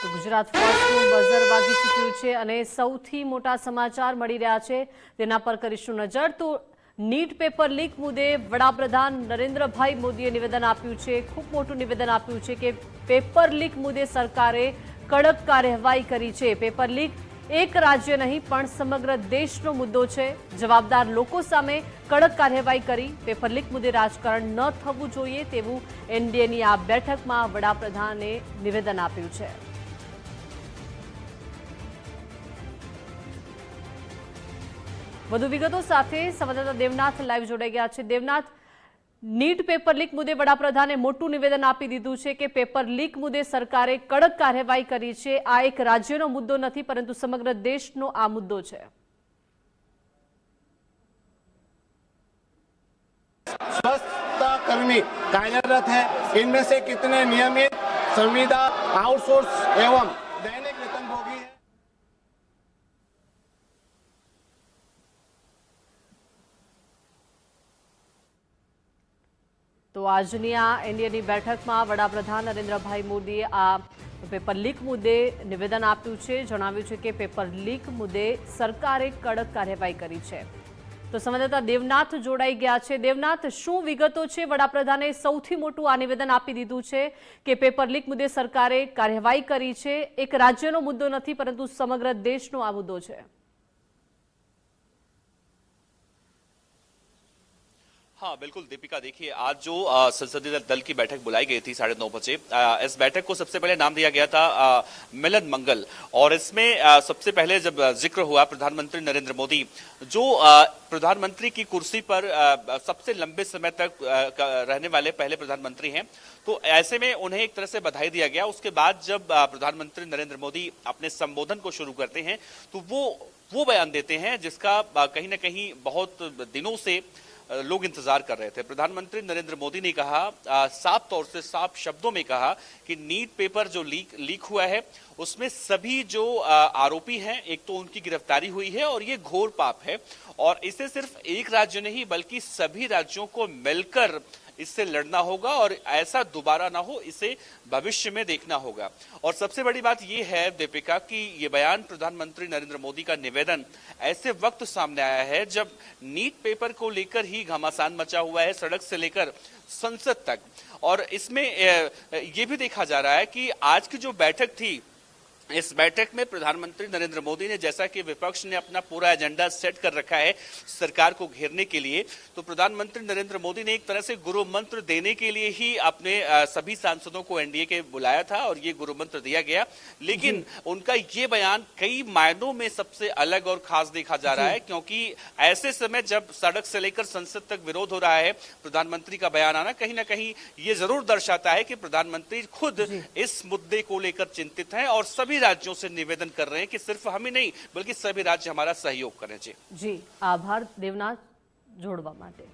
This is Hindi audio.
તો ગુજરાત ફર્સ્ટનું બઝર વાગી ચૂક્યું છે અને સૌથી મોટા સમાચાર મળી રહ્યા છે તેના પર કરીશું નજર। તો નીટ પેપર લીક મુદ્દે વડાપ્રધાન નરેન્દ્રભાઈ મોદીએ નિવેદન આપ્યું છે। ખૂબ મોટું નિવેદન આપ્યું છે કે પેપર લીક મુદ્દે સરકારે કડક કાર્યવાહી કરી છે। પેપર લીક એક રાજ્ય નહીં પણ સમગ્ર દેશનો મુદ્દો છે। જવાબદાર લોકો સામે કડક કાર્યવાહી કરી પેપર લીક મુદ્દે રાજકારણ ન થવું જોઈએ તેવું એનડીએની આ બેઠકમાં વડાપ્રધાને નિવેદન આપ્યું છે। વધુ વિગતો સાથે સંવાદદાતા દેવનાથ લાઈવ જોડાઈ ગયા છે। દેવનાથ, નીટ પેપર લીક મુદ્દે વડાપ્રધાને મોટું નિવેદન આપી દીધું છે કે પેપર લીક મુદ્દે સરકારે કડક કાર્યવાહી કરી છે। આ એક રાજ્યનો મુદ્દો નથી પરંતુ સમગ્ર દેશનો આ મુદ્દો છે। स्वच्छता कर्मी कार्यरत है, इनमें से कितने नियमित संविदा आउटसोर्स एवं दैनिक वेतनभोगी है। તો આજની આ એનડીએની બેઠકમાં વડાપ્રધાન નરેન્દ્રભાઈ મોદીએ આ પેપર લીક મુદ્દે નિવેદન આપ્યું છે। જણાવ્યું છે કે પેપર લીક મુદ્દે સરકારે કડક કાર્યવાહી કરી છે। તો સંવાદદાતા દેવનાથ જોડાઈ ગયા છે। દેવનાથ, શું વિગતો છે? વડાપ્રધાને સૌથી મોટું આ નિવેદન આપી દીધું છે કે પેપર લીક મુદ્દે સરકારે કાર્યવાહી કરી છે। એક રાજ્યનો મુદ્દો નથી પરંતુ સમગ્ર દેશનો આ મુદ્દો છે। हाँ बिल्कुल दीपिका, देखिए आज जो संसदीय दल की बैठक बुलाई गई थी 9:30 बजे, इस बैठक को सबसे पहले नाम दिया गया था मिलन मंगल। और इसमें सबसे पहले जब जिक्र हुआ प्रधानमंत्री नरेंद्र मोदी जो प्रधानमंत्री की कुर्सी पर सबसे लंबे समय तक रहने वाले पहले प्रधानमंत्री हैं, तो ऐसे में उन्हें एक तरह से बधाई दिया गया। उसके बाद जब प्रधानमंत्री नरेंद्र मोदी अपने संबोधन को शुरू करते हैं तो वो बयान देते हैं जिसका कहीं ना कहीं बहुत दिनों से लोग इंतजार कर रहे थे। प्रधानमंत्री नरेंद्र मोदी ने कहा, साफ तौर से साफ शब्दों में कहा कि नीट पेपर जो लीक हुआ है उसमें सभी जो आरोपी हैं, एक तो उनकी गिरफ्तारी हुई है और ये घोर पाप है और इसे सिर्फ एक राज्य नहीं बल्कि सभी राज्यों को मिलकर इससे लड़ना होगा और ऐसा दोबारा ना हो, इसे भविष्य में देखना होगा। और सबसे बड़ी बात यह है दीपिका कि ये बयान प्रधानमंत्री नरेंद्र मोदी का निवेदन ऐसे वक्त सामने आया है जब नीट पेपर को लेकर ही घमासान मचा हुआ है, सड़क से लेकर संसद तक। और इसमें ये भी देखा जा रहा है कि आज की जो बैठक थी, इस बैठक में प्रधानमंत्री नरेंद्र मोदी ने, जैसा कि विपक्ष ने अपना पूरा एजेंडा सेट कर रखा है सरकार को घेरने के लिए, तो प्रधानमंत्री नरेंद्र मोदी ने एक तरह से गुरु मंत्र देने के लिए ही अपने सभी सांसदों को एनडीए के बुलाया था और ये गुरु मंत्र दिया गया। लेकिन उनका ये बयान कई मायनों में सबसे अलग और खास देखा जा रहा है, क्योंकि ऐसे समय जब सड़क से लेकर संसद तक विरोध हो रहा है, प्रधानमंत्री का बयान आना कहीं ना कहीं ये जरूर दर्शाता है कि प्रधानमंत्री खुद इस मुद्दे को लेकर चिंतित हैं और सभी राज्यों से निवेदन कर रहे हैं कि सिर्फ हम ही नहीं बल्कि सभी राज्य हमारा सहयोग करें। जी आभार देवनाथ जोड़वा माटे।